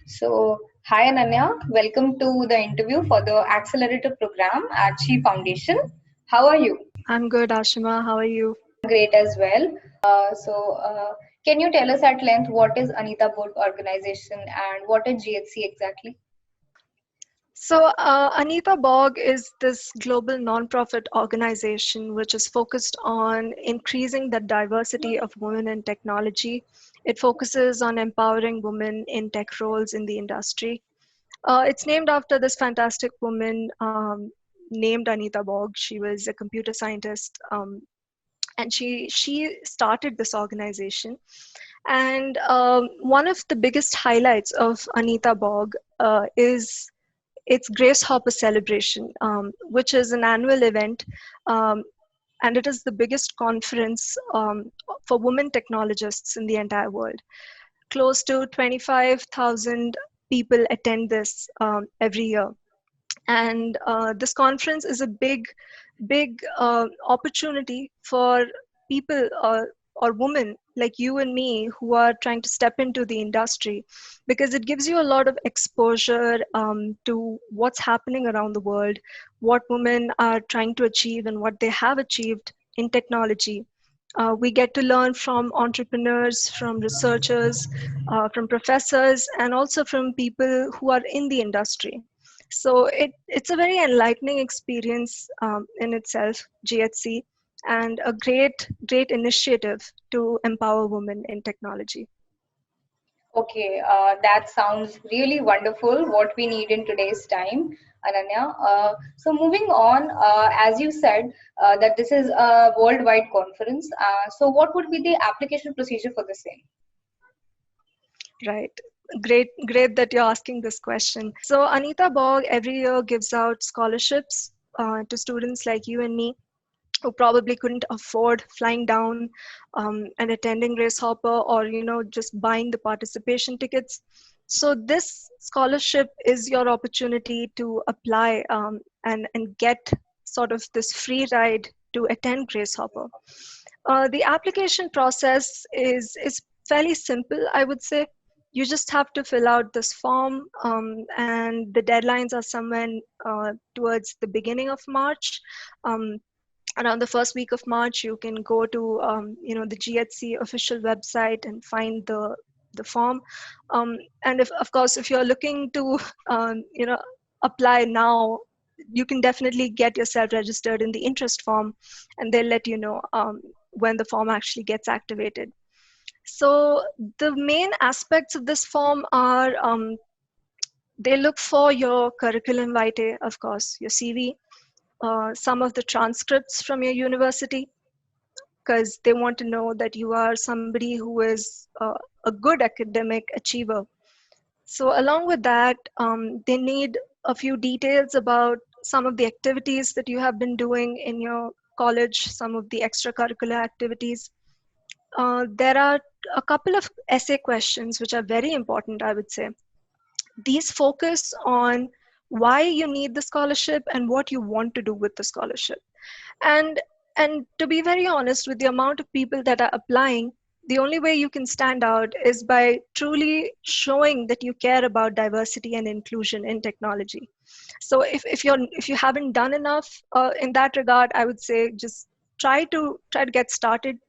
So, hi Ananya, welcome to the interview for the Accelerator Program at Chi Foundation. How are you? I'm good, Ashima. How are you? Great as well. Can you tell us at length what is Anita Borg organization and what is GHC exactly? Anita Borg is this global nonprofit organization which is focused on increasing the diversity of women in technology. It focuses on empowering women in tech roles in the industry. It's named after this fantastic woman named Anita Borg. She was a computer scientist, and she started this organization. And one of the biggest highlights of Anita Borg is its Grace Hopper celebration, which is an annual event, um, and it is the biggest conference for women technologists in the entire world. Close to 25,000 people attend this every year. And this conference is a big opportunity for people or women like you and me who are trying to step into the industry, because it gives you a lot of exposure to what's happening around the world, what women are trying to achieve and what they have achieved in technology. We get to learn from entrepreneurs, from researchers, from professors, and also from people who are in the industry. So it's a very enlightening experience in itself, GHC, and a great initiative to empower women in technology. Okay, that sounds really wonderful. What we need in today's time, Ananya. So moving on, as you said, that this is a worldwide conference. So what would be the application procedure for the same? Right. Great that you're asking this question. So Anita Borg every year gives out scholarships to students like you and me who probably couldn't afford flying down and attending Grace Hopper, or just buying the participation tickets. So this scholarship is your opportunity to apply and get sort of this free ride to attend Grace Hopper. The application process is fairly simple, I would say. You just have to fill out this form, and the deadlines are somewhere towards the beginning of March. Um, Around the first week of March, you can go to the GHC official website and find the form. And if, of course, if you're looking to apply now, you can definitely get yourself registered in the interest form, and they'll let you know when the form actually gets activated. So the main aspects of this form are they look for your curriculum vitae, of course, your CV, some of the transcripts from your university, because they want to know that you are somebody who is a good academic achiever. So along with that, they need a few details about some of the activities that you have been doing in your college, some of the extracurricular activities. There are a couple of essay questions which are very important, I would say. These focus on why you need the scholarship and what you want to do with the scholarship. And and to be very honest, with the amount of people that are applying, the only way you can stand out is by truly showing that you care about diversity and inclusion in technology. So if you haven't done enough in that regard, I would say just try to get started,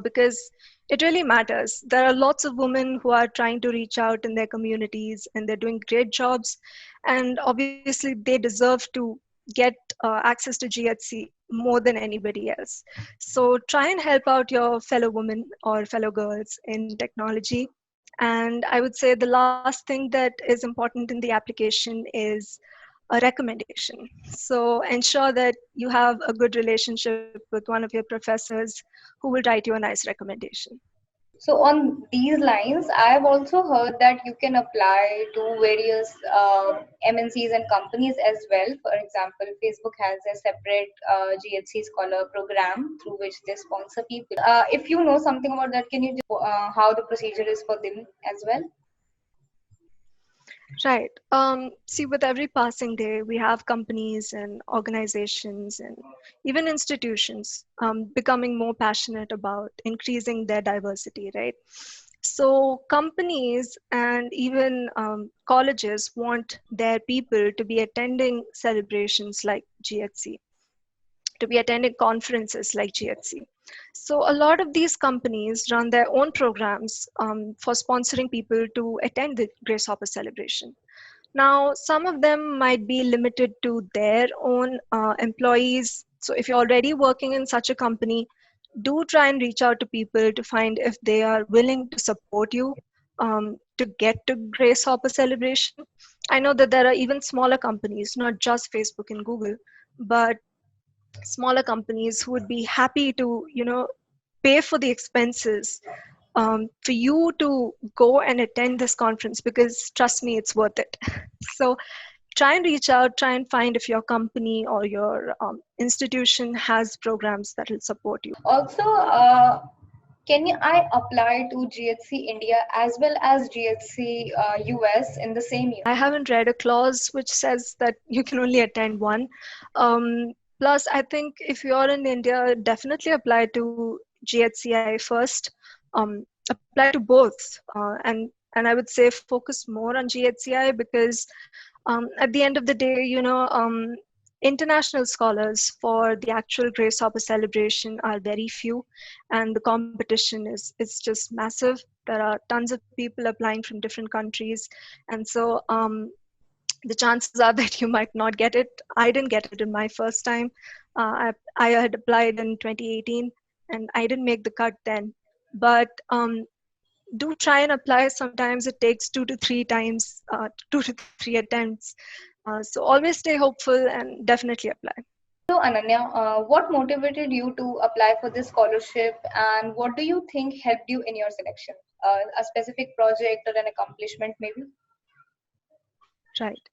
because it really matters. There are lots of women who are trying to reach out in their communities, and they're doing great jobs, and obviously they deserve to get access to GHC more than anybody else. So try and help out your fellow women or fellow girls in technology. And I would say the last thing that is important in the application is a recommendation. So ensure that you have a good relationship with one of your professors who will write you a nice recommendation. So on these lines, I've also heard that you can apply to various MNCs and companies as well. For example, Facebook has a separate GHC Scholar program through which they sponsor people. If you know something about that, can you just how the procedure is for them as well? Right. See, with every passing day, we have companies and organizations and even institutions becoming more passionate about increasing their diversity, right? So companies and even colleges want their people to be attending celebrations like GHC, to be attending conferences like GHC. So a lot of these companies run their own programs for sponsoring people to attend the Grace Hopper celebration. Now, some of them might be limited to their own employees. So if you're already working in such a company, do try and reach out to people to find if they are willing to support you to get to Grace Hopper celebration. I know that there are even smaller companies, not just Facebook and Google, but smaller companies who would be happy to, pay for the expenses for you to go and attend this conference, because trust me, it's worth it. So try and reach out, try and find if your company or your institution has programs that will support you. Also, I apply to GHC India as well as GHC US in the same year? I haven't read a clause which says that you can only attend one. Plus, I think if you're in India, definitely apply to GHCI first. Apply to both, and I would say focus more on GHCI, because at the end of the day, international scholars for the actual Grace Hopper celebration are very few, and the competition is just massive. There are tons of people applying from different countries, and so the chances are that you might not get it. I didn't get it in my first time. I had applied in 2018, and I didn't make the cut then. But do try and apply. Sometimes it takes 2 to 3 times, 2 to 3 attempts. So always stay hopeful and definitely apply. So, Ananya, what motivated you to apply for this scholarship, and what do you think helped you in your selection? A specific project or an accomplishment, maybe? Right.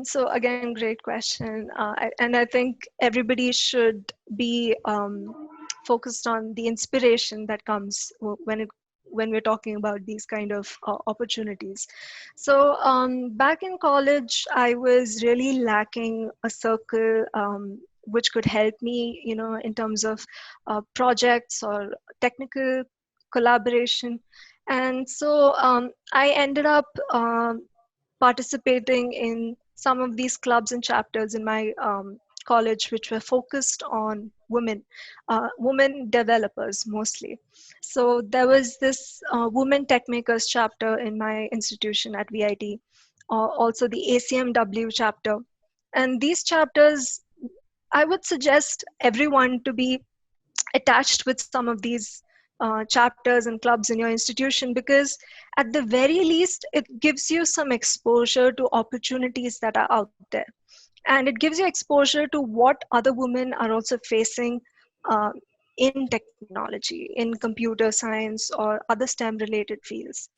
So again, great question. And I think everybody should be focused on the inspiration that comes when we're talking about these kind of opportunities. So back in college, I was really lacking a circle which could help me, in terms of projects or technical collaboration. And so I ended up participating in some of these clubs and chapters in my college, which were focused on women developers mostly. So there was this women tech makers chapter in my institution at VIT, also the ACMW chapter. And these chapters, I would suggest everyone to be attached with some of these chapters and clubs in your institution, because at the very least it gives you some exposure to opportunities that are out there, and it gives you exposure to what other women are also facing uh, in technology, in computer science or other STEM related fields.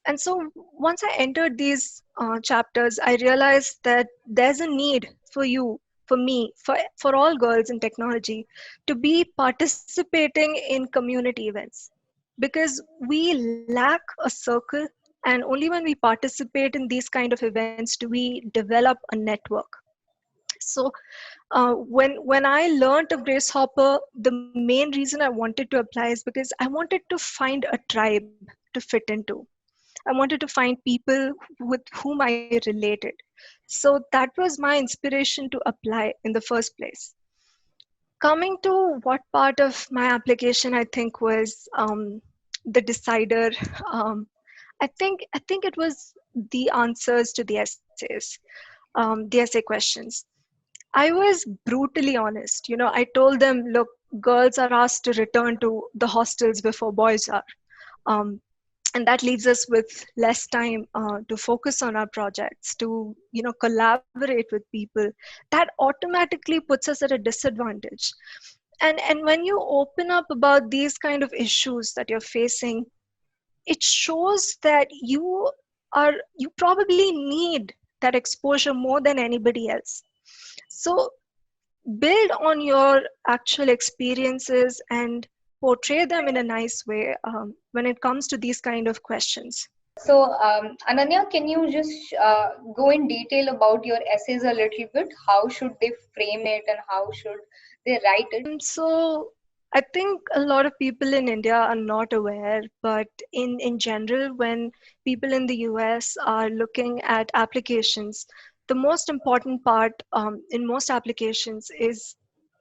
And so once I entered these chapters, I realized that there's a need for you, for me, for all girls in technology to be participating in community events, because we lack a circle, and only when we participate in these kind of events do we develop a network. So when I learned of Grace Hopper, the main reason I wanted to apply is because I wanted to find a tribe to fit into. I wanted to find people with whom I related. So that was my inspiration to apply in the first place. Coming to what part of my application I think was the decider, um, I think it was the answers to the essays, the essay questions. I was brutally honest. I told them, look, girls are asked to return to the hostels before boys are. Um, and that leaves us with less time to focus on our projects, to collaborate with people. That automatically puts us at a disadvantage. And when you open up about these kind of issues that you're facing, it shows that you probably need that exposure more than anybody else. So build on your actual experiences and portray them in a nice way when it comes to these kind of questions. So, Ananya, can you just go in detail about your essays a little bit? How should they frame it and how should they write it? So I think a lot of people in India are not aware, but in general, when people in the US are looking at applications, the most important part in most applications is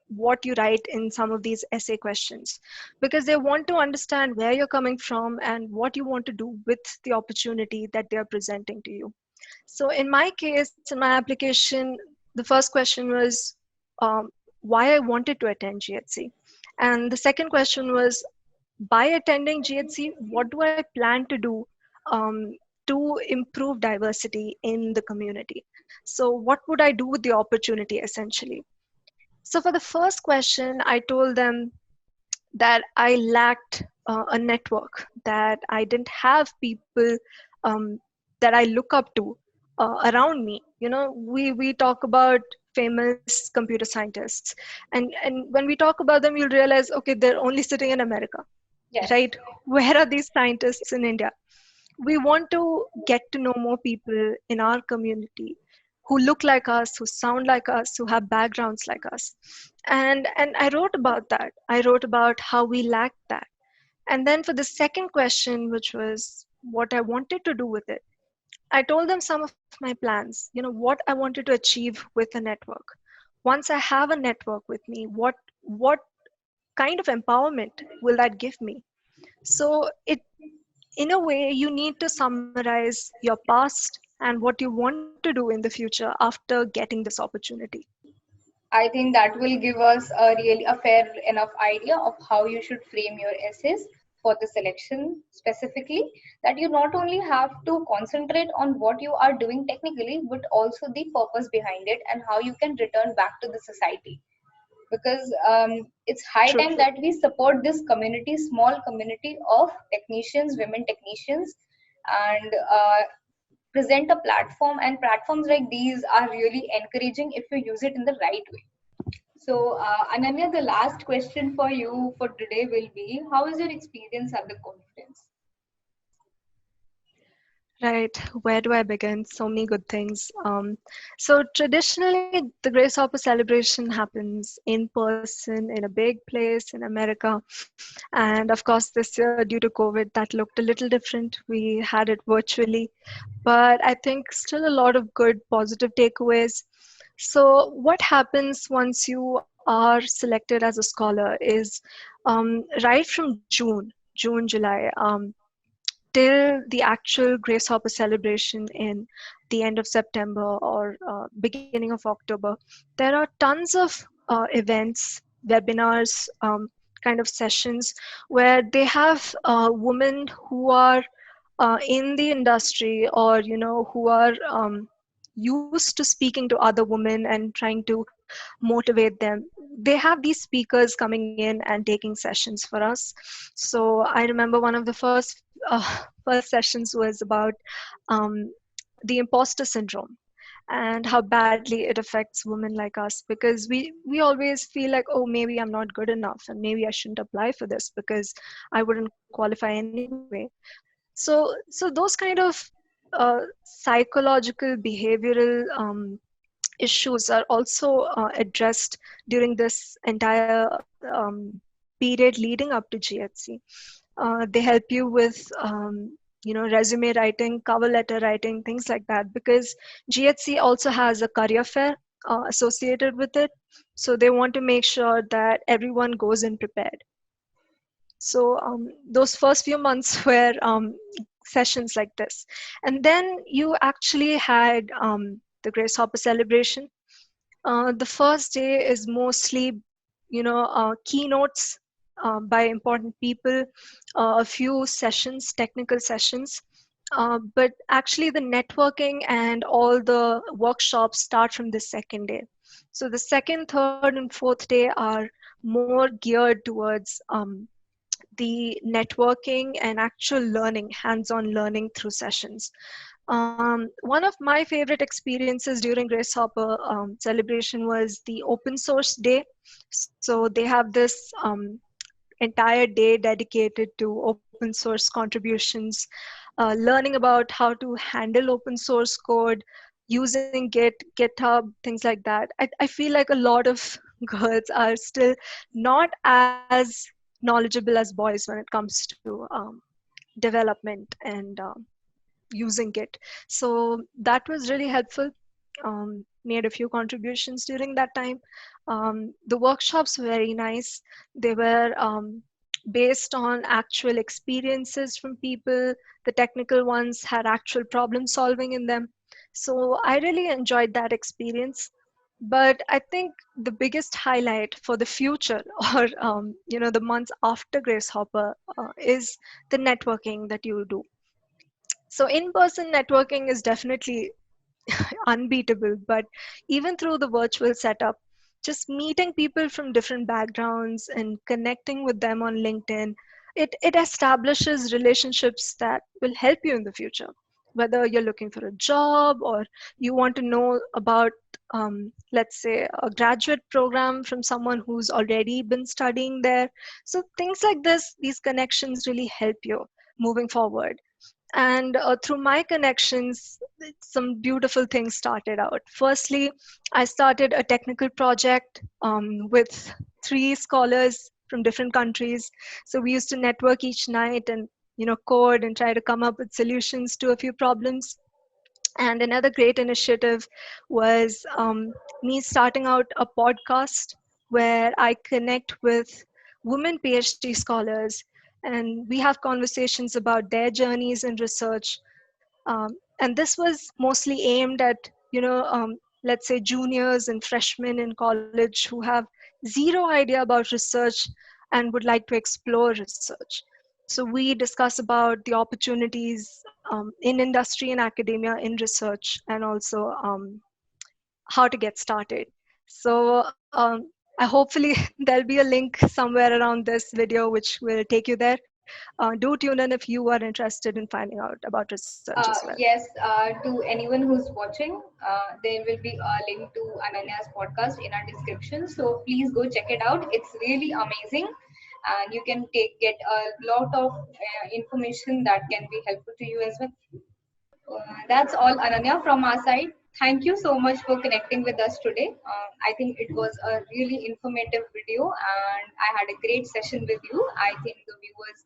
what you write in some of these essay questions, because they want to understand where you're coming from and what you want to do with the opportunity that they are presenting to you. So in my case, in my application, the first question was why I wanted to attend GHC. And the second question was, by attending GHC, what do I plan to do um, to improve diversity in the community? So what would I do with the opportunity essentially? So for the first question, I told them that I lacked a network, that I didn't have people um, that I look up to around me. You know, we talk about famous computer scientists, and when we talk about them, you'll realize, okay, they're only sitting in America, Yes. right? Where are these scientists in India? We want to get to know more people in our community who look like us, who sound like us, who have backgrounds like us. And I wrote about that. I wrote about how we lacked that. And then for the second question, which was what I wanted to do with it, I told them some of my plans, you know, what I wanted to achieve with a network. Once I have a network with me, what kind of empowerment will that give me? So it, in a way, you need to summarize your past and what you want to do in the future after getting this opportunity. I think that will give us a fair enough idea of how you should frame your essays for the selection specifically. That you not only have to concentrate on what you are doing technically, but also the purpose behind it and how you can return back to the society. Because it's high True. time that we support this community, small community of technicians, women technicians, and present a platform. And platforms like these are really encouraging if you use it in the right way. So, Ananya, the last question for you for today will be: how is your experience at the conference? Right. Where do I begin? So many good things. So traditionally, the Grace Hopper celebration happens in person in a big place in America. And of course, this year, due to COVID, that looked a little different. We had it virtually, but I think still a lot of good positive takeaways. So what happens once you are selected as a scholar is right from June, July, till the actual Grace Hopper celebration in the end of September or beginning of October, there are tons of events, webinars, kind of sessions where they have women who are in the industry, or you know, who are used to speaking to other women and trying to motivate them. They have these speakers coming in and taking sessions for us. So I remember one of the first sessions was about um, the imposter syndrome and how badly it affects women like us, because we always feel like, oh, maybe I'm not good enough and maybe I shouldn't apply for this because I wouldn't qualify anyway. So those kind of psychological behavioral issues are also addressed during this entire period leading up to GHC. They help you with resume writing, cover letter writing, things like that, because GHC also has a career fair associated with it. So they want to make sure that everyone goes in prepared. So those first few months were sessions like this. And then you actually had the Grace Hopper celebration. The first day is mostly, keynotes by important people, a few sessions, technical sessions. But actually, the networking and all the workshops start from the second day. So the second, third, and fourth day are more geared towards the networking and actual learning, hands-on learning through sessions. One of my favorite experiences during Grace Hopper celebration was the open source day. So they have this entire day dedicated to open source contributions, learning about how to handle open source code, using GitHub, things like that. I feel like a lot of girls are still not as knowledgeable as boys when it comes to development and using it. So that was really helpful. Made a few contributions during that time. The workshops were very nice. They were based on actual experiences from people. The technical ones had actual problem solving in them. So I really enjoyed that experience. But I think the biggest highlight for the future, or the months after Grace Hopper, is the networking that you do. So in-person networking is definitely unbeatable, but even through the virtual setup, just meeting people from different backgrounds and connecting with them on LinkedIn, it establishes relationships that will help you in the future. Whether you're looking for a job or you want to know about, let's say, a graduate program from someone who's already been studying there. So things like this, these connections really help you moving forward. And through my connections, some beautiful things started out. Firstly, I started a technical project with three scholars from different countries. So we used to network each night and code and try to come up with solutions to a few problems. And another great initiative was me starting out a podcast where I connect with women PhD scholars, and we have conversations about their journeys in research. And this was mostly aimed at, let's say, juniors and freshmen in college who have zero idea about research and would like to explore research. So we discuss about the opportunities in industry and academia in research, and also how to get started. So I hopefully there'll be a link somewhere around this video which will take you there. Do tune in if you are interested in finding out about research as well. Yes, to anyone who's watching, there will be a link to Ananya's podcast in our description. So please go check it out. It's really amazing, and you can get a lot of information that can be helpful to you as well. That's all, Ananya, from our side. Thank you so much for connecting with us today. I think it was a really informative video, and I had a great session with you. I think the viewers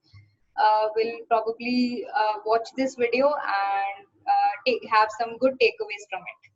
will probably watch this video and have some good takeaways from it.